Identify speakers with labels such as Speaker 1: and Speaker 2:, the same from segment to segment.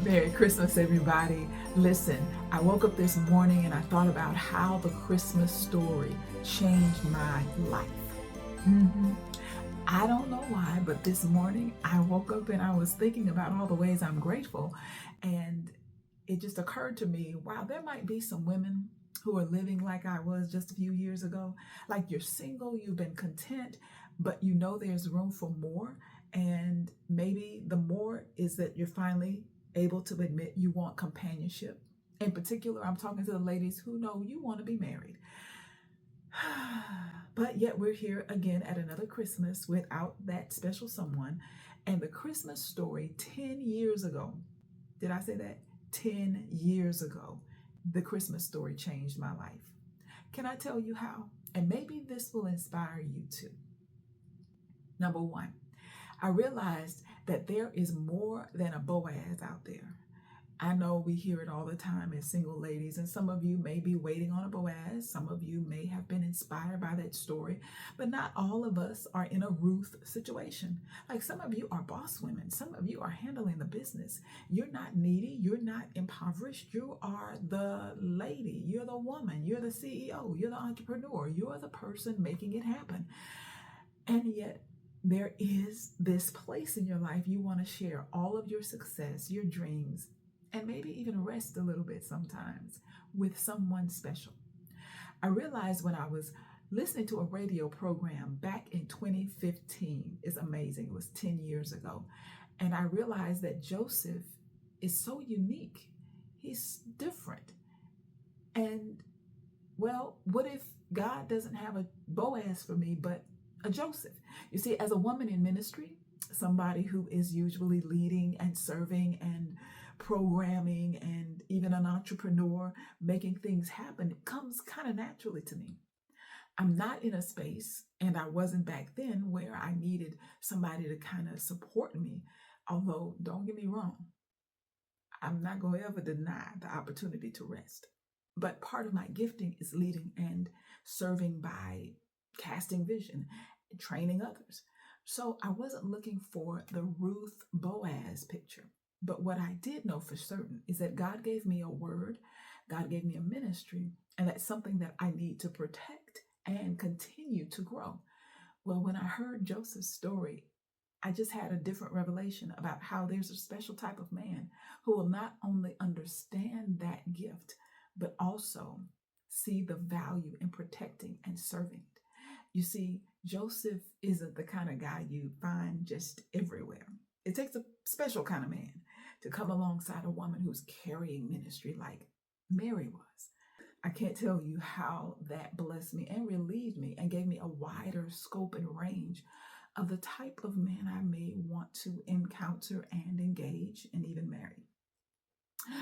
Speaker 1: Merry Christmas, everybody. Listen, I woke up this morning and I thought about how the Christmas story changed my life. I don't know why, but this morning I woke up and I was thinking about all the ways I'm grateful. And it just occurred to me, wow, there might be some women who are living like I was just a few years ago. Like you're single, you've been content, but you know there's room for more. And maybe the more is that you're finally able to admit you want companionship. In particular, I'm talking to the ladies who know you want to be married. But yet we're here again at another Christmas without that special someone. And the Christmas story 10 years ago, did I say that? 10 years ago, the Christmas story changed my life. Can I tell you how? And maybe this will inspire you too. Number one, I realized that there is more than a Boaz out there. I know we hear it all the time as single ladies, and some of you may be waiting on a Boaz. Some of you may have been inspired by that story, but not all of us are in a Ruth situation. Like some of you are boss women. Some of you are handling the business. You're not needy. You're not impoverished. You are the lady. You're the woman. You're the CEO. You're the entrepreneur. You're the person making it happen. And yet, there is this place in your life you want to share all of your success, your dreams, and maybe even rest a little bit sometimes with someone special. I realized when I was listening to a radio program back in 2015, it's amazing, it was 10 years ago, and I realized that Joseph is so unique. He's different. And well, what if God doesn't have a Boaz for me, but a Joseph? You see, as a woman in ministry, somebody who is usually leading and serving and programming and even an entrepreneur, making things happen, it comes kind of naturally to me. I'm not in a space, and I wasn't back then, where I needed somebody to kind of support me. Although, don't get me wrong, I'm not going to ever deny the opportunity to rest. But part of my gifting is leading and serving by casting vision, training others. So I wasn't looking for the Ruth Boaz picture. But what I did know for certain is that God gave me a word, God gave me a ministry, and that's something that I need to protect and continue to grow. Well, when I heard Joseph's story, I just had a different revelation about how there's a special type of man who will not only understand that gift, but also see the value in protecting and serving it. You see, Joseph isn't the kind of guy you find just everywhere. It takes a special kind of man to come alongside a woman who's carrying ministry like Mary was. I can't tell you how that blessed me and relieved me and gave me a wider scope and range of the type of man I may want to encounter and engage and even marry.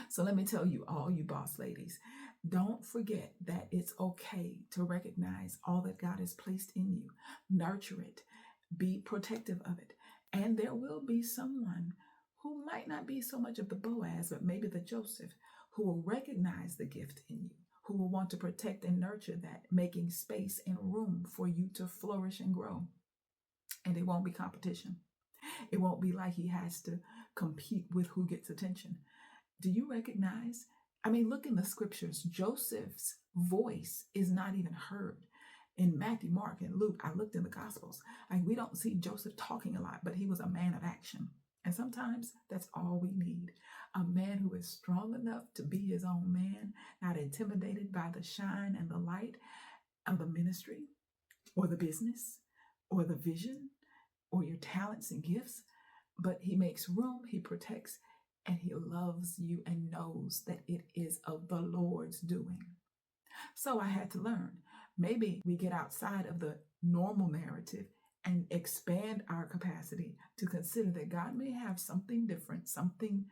Speaker 1: So let me tell you, all you boss ladies, don't forget that it's okay to recognize all that God has placed in you. Nurture it, be protective of it. And there will be someone who might not be so much of the Boaz, but maybe the Joseph, who will recognize the gift in you, who will want to protect and nurture that, making space and room for you to flourish and grow. And it won't be competition. It won't be like he has to compete with who gets attention. Do you recognize? I mean, look in the scriptures. Joseph's voice is not even heard. In Matthew, Mark, and Luke, I looked in the Gospels. Like, we don't see Joseph talking a lot, but he was a man of action. And sometimes that's all we need. A man who is strong enough to be his own man, not intimidated by the shine and the light of the ministry or the business or the vision or your talents and gifts, but he makes room, he protects, and he loves you and knows that it is of the Lord's doing. So I had to learn. Maybe we get outside of the normal narrative and expand our capacity to consider that God may have something different, something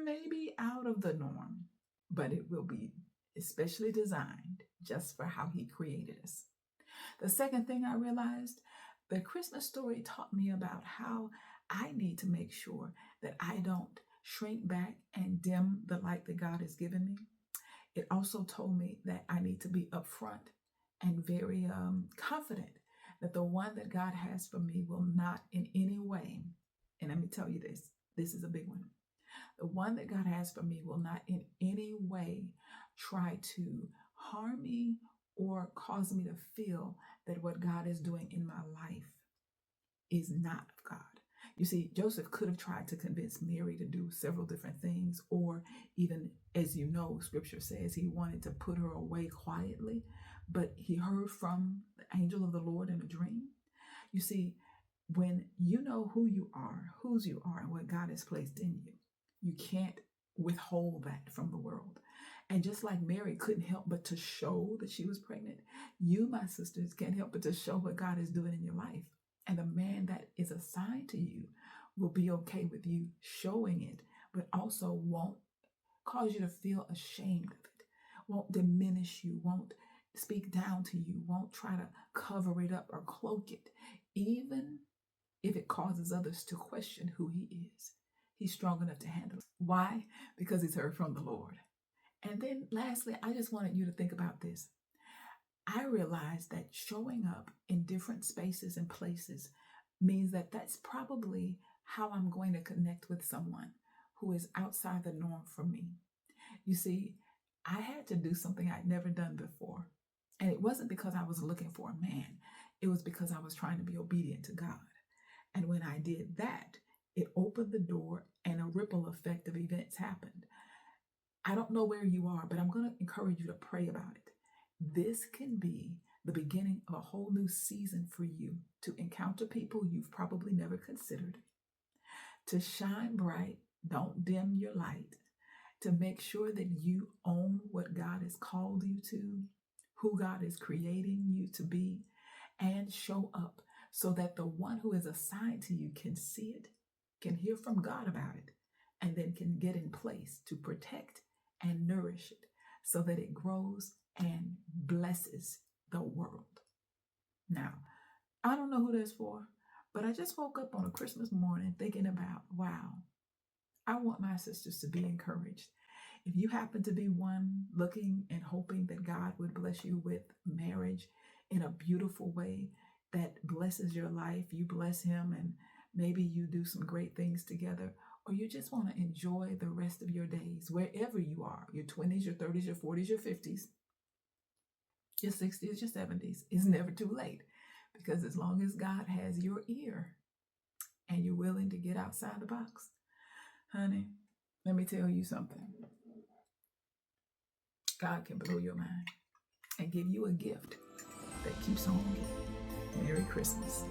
Speaker 1: maybe out of the norm, but it will be especially designed just for how he created us. The second thing I realized, the Christmas story taught me about how I need to make sure that I don't shrink back and dim the light that God has given me. It also told me that I need to be upfront and very confident that the one that God has for me will not in any way, and let me tell you this is a big one. The one that God has for me will not in any way try to harm me or cause me to feel that what God is doing in my life is not of God. You see, Joseph could have tried to convince Mary to do several different things, or even, as you know, scripture says he wanted to put her away quietly, but he heard from the angel of the Lord in a dream. You see, when you know who you are, whose you are, and what God has placed in you, you can't withhold that from the world. And just like Mary couldn't help but to show that she was pregnant, you, my sisters, can't help but to show what God is doing in your life. And the man that is assigned to you will be okay with you showing it, but also won't cause you to feel ashamed of it, won't diminish you, won't speak down to you, won't try to cover it up or cloak it, even if it causes others to question who he is. He's strong enough to handle it. Why? Because he's heard from the Lord. And then lastly, I just wanted you to think about this. I realized that showing up in different spaces and places means that that's probably how I'm going to connect with someone who is outside the norm for me. You see, I had to do something I'd never done before. And it wasn't because I was looking for a man. It was because I was trying to be obedient to God. And when I did that, it opened the door and a ripple effect of events happened. I don't know where you are, but I'm going to encourage you to pray about it. This can be the beginning of a whole new season for you to encounter people you've probably never considered, to shine bright, don't dim your light, to make sure that you own what God has called you to, who God is creating you to be, and show up so that the one who is assigned to you can see it, can hear from God about it, and then can get in place to protect and nourish it so that it grows and blesses the world. Now, I don't know who that's for, but I just woke up on a Christmas morning thinking about, wow, I want my sisters to be encouraged. If you happen to be one looking and hoping that God would bless you with marriage in a beautiful way that blesses your life, you bless him, and maybe you do some great things together, or you just want to enjoy the rest of your days, wherever you are, your 20s, your 30s, your 40s, your 50s, your 60s, your 70s, it's never too late. Because as long as God has your ear and you're willing to get outside the box, honey, let me tell you something. God can blow your mind and give you a gift that keeps on giving. Merry Christmas.